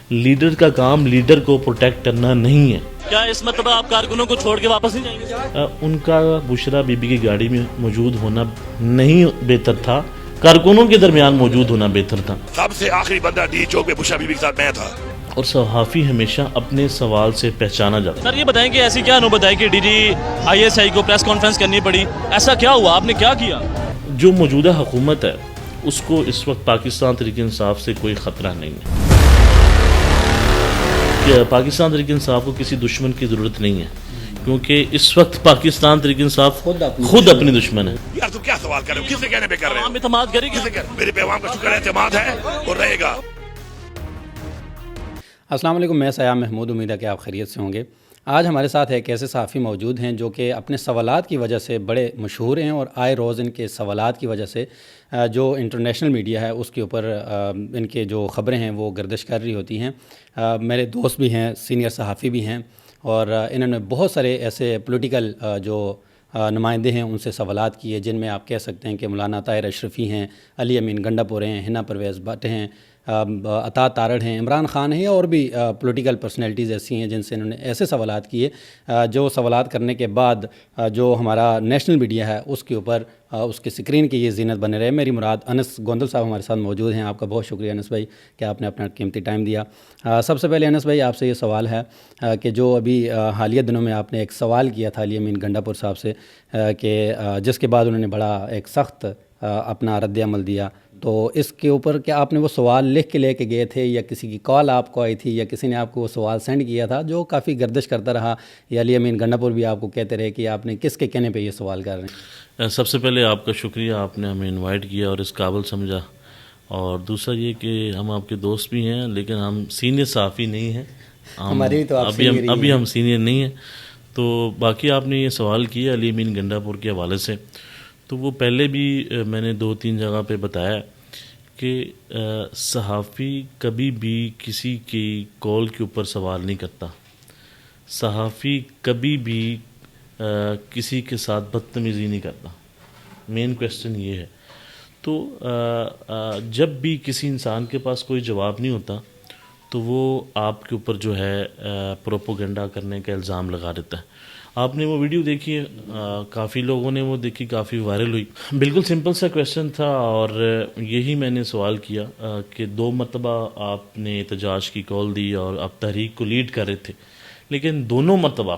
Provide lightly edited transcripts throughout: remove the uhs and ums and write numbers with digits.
Leader کا کام leader کو protect کرنا نہیں ہے. کیا اس مطلب آپ کارکنوں کو چھوڑ کے واپس نہیں جائیں گے؟ ان کا بشرا بی بی کی گاڑی میں موجود ہونا نہیں بہتر تھا, کارکنوں کے درمیان موجود ہونا بہتر تھا. سب سے آخری بندہ ڈی چوک میں بشرا بی بی کے ساتھ میں تھا. اور صحافی ہمیشہ اپنے سوال سے پہچانا جاتا ہے. سر یہ بتائیں کہ ایسی کیا نوبت ہے کہ D G I S I کو پریس کانفرنس کرنی پڑی, ایسا کیا ہوا, آپ نے کیا کیا؟ جو موجودہ حکومت ہے اس کو اس وقت پاکستان تحریک انصاف سے کوئی خطرہ نہیں ہے. کہ پاکستان تحریک انصاف کو کسی دشمن کی ضرورت نہیں ہے, کیونکہ اس وقت پاکستان تحریک انصاف خود اپنی دشمن ہے. یار تم کیا سوال کر رہے ہو, کس سے کہنے پہ کر رہے ہو؟ عوام اعتماد کرے گی. میرے پہ عوام کا شکر ہے, اعتماد ہے اور رہے گا. السلام علیکم, میں سیام محمود, امید ہے کہ آپ خیریت سے ہوں گے. آج ہمارے ساتھ ایک ایسے صحافی موجود ہیں جو کہ اپنے سوالات کی وجہ سے بڑے مشہور ہیں, اور آئے روز ان کے سوالات کی وجہ سے جو انٹرنیشنل میڈیا ہے اس کے اوپر ان کے جو خبریں ہیں وہ گردش کر رہی ہوتی ہیں. میرے دوست بھی ہیں, سینئر صحافی بھی ہیں, اور انہوں نے بہت سارے ایسے پولیٹیکل جو نمائندے ہیں ان سے سوالات کیے, جن میں آپ کہہ سکتے ہیں کہ مولانا طاہر اشرفی ہیں, علی امین گنڈا پورے ہیں, ہنا پرویز بٹ ہیں, عطا تارڑ ہیں, عمران خان ہیں, اور بھی پولیٹیکل پرسنالٹیز ایسی ہیں جن سے انہوں نے ایسے سوالات کیے جو سوالات کرنے کے بعد جو ہمارا نیشنل میڈیا ہے اس کے اوپر اس کے سکرین کی یہ زینت بنے رہے. میری مراد انس گوندل صاحب ہمارے ساتھ موجود ہیں. آپ کا بہت شکریہ انس بھائی کہ آپ نے اپنا قیمتی ٹائم دیا. سب سے پہلے انس بھائی آپ سے یہ سوال ہے کہ جو ابھی حالیہ دنوں میں آپ نے ایک سوال کیا تھا علی امین گنڈا پور صاحب سے, کہ جس کے بعد انہوں نے بڑا ایک سخت اپنا رد عمل دیا, تو اس کے اوپر کیا آپ نے وہ سوال لکھ کے لے کے گئے تھے, یا کسی کی کال آپ کو آئی تھی, یا کسی نے آپ کو وہ سوال سینڈ کیا تھا جو کافی گردش کرتا رہا, یا علی امین گنڈا پور بھی آپ کو کہتے رہے کہ آپ نے کس کے کہنے پہ یہ سوال کر رہے ہیں؟ سب سے پہلے آپ کا شکریہ, آپ نے ہمیں انوائٹ کیا اور اس قابل سمجھا. اور دوسرا یہ کہ ہم آپ کے دوست بھی ہیں لیکن ہم سینئر صحافی نہیں ہیں, ہماری تو ابھی ہم سینئر نہیں ہیں. تو باقی آپ نے یہ سوال کیا علی امین گنڈا پور کے حوالے سے, تو وہ پہلے بھی میں نے 2-3 جگہ پہ بتایا کہ صحافی کبھی بھی کسی کی کال کے اوپر سوال نہیں کرتا. صحافی کبھی بھی کسی کے ساتھ بدتمیزی نہیں کرتا. مین کویسچن یہ ہے. تو جب بھی کسی انسان کے پاس کوئی جواب نہیں ہوتا تو وہ آپ کے اوپر جو ہے پروپوگنڈا کرنے کا الزام لگا دیتا ہے. آپ نے وہ ویڈیو دیکھی ہے, کافی لوگوں نے وہ دیکھی, کافی وائرل ہوئی. بالکل سمپل سا کویسچن تھا, اور یہی میں نے سوال کیا کہ 2 مرتبہ آپ نے احتجاج کی کال دی اور آپ تحریک کو لیڈ کر رہے تھے, لیکن دونوں مرتبہ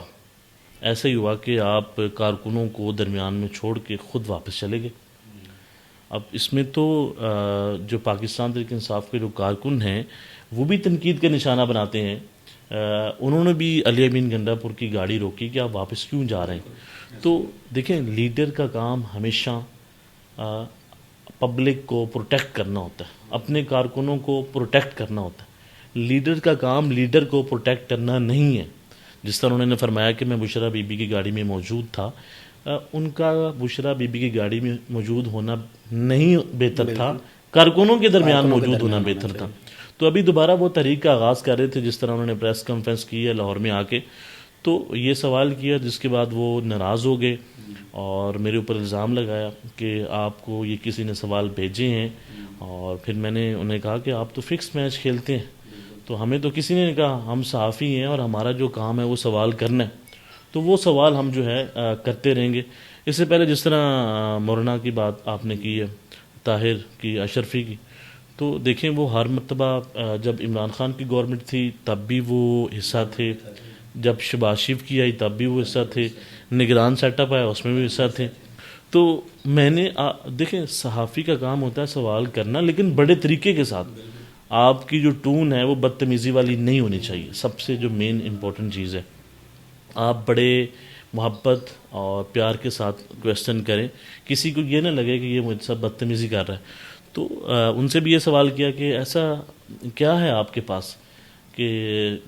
ایسا ہی ہوا کہ آپ کارکنوں کو درمیان میں چھوڑ کے خود واپس چلے گئے. اب اس میں تو جو پاکستان تحریک انصاف کے جو کارکن ہیں وہ بھی تنقید کا نشانہ بناتے ہیں. انہوں نے بھی علی امین گنڈا پور کی گاڑی روکی کہ آپ واپس کیوں جا رہے ہیں. تو دیکھیں, لیڈر کا کام ہمیشہ پبلک کو پروٹیکٹ کرنا ہوتا ہے, اپنے کارکنوں کو پروٹیکٹ کرنا ہوتا ہے. لیڈر کا کام لیڈر کو پروٹیکٹ کرنا نہیں ہے. جس طرح انہوں نے فرمایا کہ میں بشرا بی بی کی گاڑی میں موجود تھا, ان کا بشرا بی بی کی گاڑی میں موجود ہونا نہیں بہتر تھا, کارکنوں کے درمیان موجود ہونا بہتر تھا. تو ابھی دوبارہ وہ تحریک کا آغاز کر رہے تھے, جس طرح انہوں نے پریس کانفرنس کی ہے لاہور میں آ کے, تو یہ سوال کیا, جس کے بعد وہ ناراض ہو گئے اور میرے اوپر الزام لگایا کہ آپ کو یہ کسی نے سوال بھیجے ہیں. اور پھر میں نے انہیں کہا کہ آپ تو فکس میچ کھیلتے ہیں, تو ہمیں تو کسی نے نہیں کہا, ہم صحافی ہیں اور ہمارا جو کام ہے وہ سوال کرنا ہے, تو وہ سوال ہم جو ہے کرتے رہیں گے. اس سے پہلے جس طرح مولانا کی بات آپ نے کی ہے, طاہر کی, اشرفی کی, تو دیکھیں وہ ہر مرتبہ جب عمران خان کی گورنمنٹ تھی تب بھی وہ حصہ تھے, جب شہباز شریف کی آئی تب بھی وہ حصہ تھے, نگران سیٹ اپ آیا اس میں بھی حصہ تھے. تو میں نے دیکھیں صحافی کا کام ہوتا ہے سوال کرنا, لیکن بڑے طریقے کے ساتھ. آپ کی جو ٹون ہے وہ بدتمیزی والی نہیں ہونی چاہیے, سب سے جو مین امپورٹنٹ چیز ہے. آپ بڑے محبت اور پیار کے ساتھ کویسچن کریں, کسی کو یہ نہ لگے کہ یہ مجھ سے بدتمیزی کر رہا ہے. تو ان سے بھی یہ سوال کیا کہ ایسا کیا ہے آپ کے پاس کہ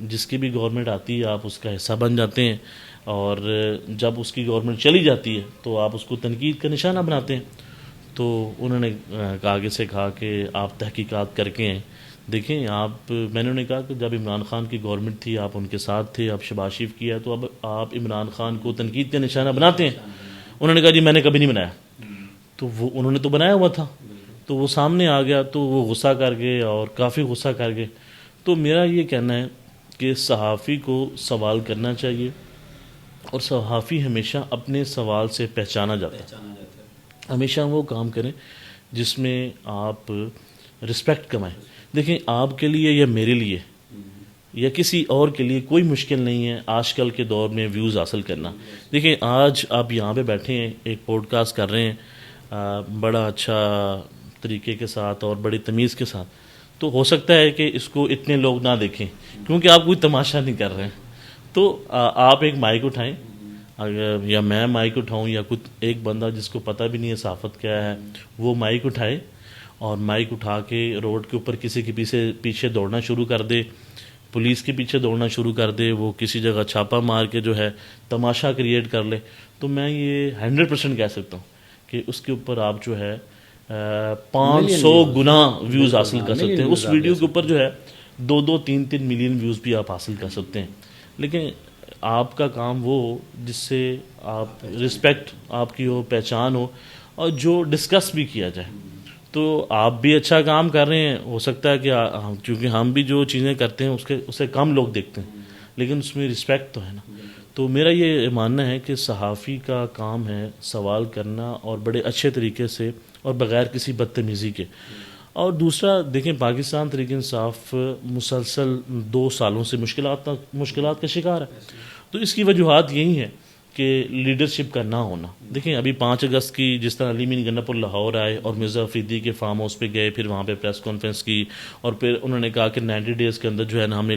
جس کی بھی گورنمنٹ آتی ہے آپ اس کا حصہ بن جاتے ہیں, اور جب اس کی گورنمنٹ چلی جاتی ہے تو آپ اس کو تنقید کا نشانہ بناتے ہیں. تو انہوں نے آگے سے کہا کہ آپ تحقیقات کر کے ہیں. دیکھیں آپ, میں نے انہیں کہا کہ جب عمران خان کی گورنمنٹ تھی آپ ان کے ساتھ تھے, اب شہباز شریف کی ہے, تو اب آپ عمران خان کو تنقید کا نشانہ بناتے ہیں. انہوں نے کہا جی میں نے کبھی نہیں بنایا. تو وہ انہوں نے تو بنایا ہوا تھا, تو وہ سامنے آ گیا, تو وہ غصہ کر گئے اور کافی غصہ کر گئے. تو تو میرا یہ کہنا ہے کہ صحافی کو سوال کرنا چاہیے، اور صحافی ہمیشہ اپنے سوال سے پہچانا جاتا ہے۔ ہمیشہ وہ کام کریں جس میں آپ رسپیکٹ کمائیں۔ دیکھیں، آپ کے لیے یا میرے لیے یا کسی اور کے لیے کوئی مشکل نہیں ہے آج کل کے دور میں ویوز حاصل کرنا۔ دیکھیں، آج آپ یہاں پہ بیٹھے ہیں، ایک پوڈ کاسٹ کر رہے ہیں بڑا اچھا طریقے کے ساتھ اور بڑی تمیز کے ساتھ، تو ہو سکتا ہے کہ اس کو اتنے لوگ نہ دیکھیں کیونکہ آپ کوئی تماشا نہیں کر رہے ہیں۔ تو آپ ایک مائک اٹھائیں، اگر یا میں مائک اٹھاؤں یا کچھ ایک بندہ جس کو پتہ بھی نہیں ہے صحافت کیا ہے، وہ مائک اٹھائے اور مائک اٹھا کے روڈ کے اوپر کسی کے پیچھے دوڑنا شروع کر دے، پولیس کے پیچھے دوڑنا شروع کر دے، وہ کسی جگہ چھاپا مار کے جو ہے تماشا کریٹ کر لے، تو میں یہ 100% کہہ سکتا ہوں کہ اس کے اوپر آپ جو ہے 500 گنا ویوز حاصل کر سکتے ہیں۔ اس ویڈیو کے اوپر جو ہے 2 3 ملین ویوز بھی آپ حاصل کر سکتے ہیں۔ لیکن آپ کا کام وہ ہو جس سے آپ رسپیکٹ، آپ کی ہو، پہچان ہو، اور جو ڈسکس بھی کیا جائے۔ تو آپ بھی اچھا کام کر رہے ہیں، ہو سکتا ہے کہ کیونکہ ہم بھی جو چیزیں کرتے ہیں اسے کم لوگ دیکھتے ہیں، لیکن اس میں رسپیکٹ تو ہے نا۔ تو میرا یہ ماننا ہے کہ صحافی کا کام ہے سوال کرنا، اور بڑے اچھے طریقے سے اور بغیر کسی بدتمیزی کے۔ اور دوسرا دیکھیں، پاکستان تحریک انصاف مسلسل 2 سالوں سے مشکلات کا شکار ہے، تو اس کی وجوہات یہی ہیں کہ لیڈرشپ کا نہ ہونا۔ دیکھیں، ابھی 5 اگست کی جس طرح علی مین گنہ پور لاہور آئے اور مرزا افریدی کے فارم ہاؤس پہ گئے، پھر وہاں پہ پریس کانفرنس کی، اور پھر انہوں نے کہا کہ 90 ڈیز کے اندر جو ہے نا ہم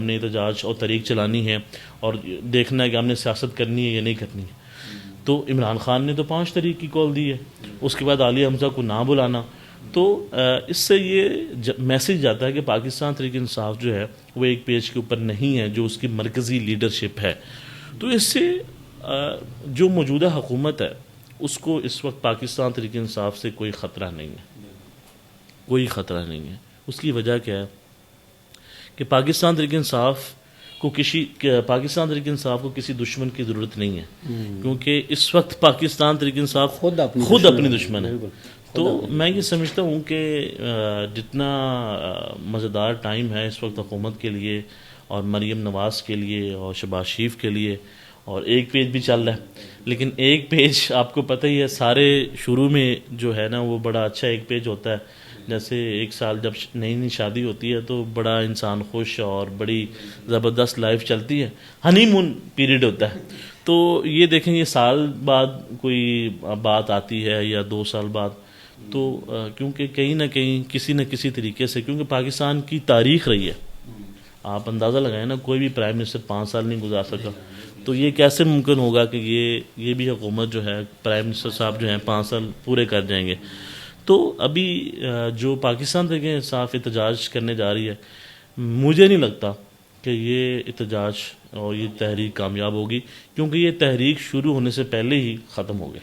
نے احتجاج اور تحریک چلانی ہے، اور دیکھنا ہے کہ ہم نے سیاست کرنی ہے یا نہیں کرنی ہے۔ تو عمران خان نے تو 5 تاریخ کی کال دی ہے، اس کے بعد عالیہ حمزہ کو نہ بلانا۔ تو اس سے یہ میسج جاتا ہے کہ پاکستان تحریک انصاف جو ہے وہ ایک پیج کے اوپر نہیں ہے جو اس کی مرکزی لیڈرشپ ہے۔ تو اس سے جو موجودہ حکومت ہے اس کو اس وقت پاکستان تحریک انصاف سے کوئی خطرہ نہیں ہے، کوئی خطرہ نہیں ہے۔ اس کی وجہ کیا ہے کہ پاکستان تحریک انصاف کو کسی دشمن کی ضرورت نہیں ہے، کیونکہ اس وقت پاکستان تحریک انصاف خود اپنی دشمن ہے۔ تو میں یہ سمجھتا ہوں کہ جتنا مزیدار ٹائم ہے اس وقت حکومت کے لیے اور مریم نواز کے لیے اور شہباز شریف کے لیے، اور ایک پیج بھی چل رہا ہے، لیکن ایک پیج آپ کو پتہ ہی ہے سارے شروع میں جو ہے نا وہ بڑا اچھا ایک پیج ہوتا ہے۔ جیسے ایک سال جب نئی شادی ہوتی ہے تو بڑا انسان خوش اور بڑی زبردست لائف چلتی ہے، ہنی مون پیریڈ ہوتا ہے۔ تو یہ دیکھیں، یہ سال بعد کوئی بات آتی ہے یا 2 سال بعد، تو کیونکہ کہیں نہ کہیں کسی نہ کسی طریقے سے، کیونکہ پاکستان کی تاریخ رہی ہے، آپ اندازہ لگائیں نا، کوئی بھی پرائم منسٹر 5 سال نہیں گزار سکا، تو یہ کیسے ممکن ہوگا کہ یہ بھی حکومت جو ہے پرائم منسٹر صاحب جو ہیں 5 سال پورے کر جائیں گے۔ تو ابھی جو پاکستان تحریک انصاف احتجاج کرنے جا رہی ہے، مجھے نہیں لگتا کہ یہ احتجاج اور یہ تحریک کامیاب ہوگی، کیونکہ یہ تحریک شروع ہونے سے پہلے ہی ختم ہو گئی۔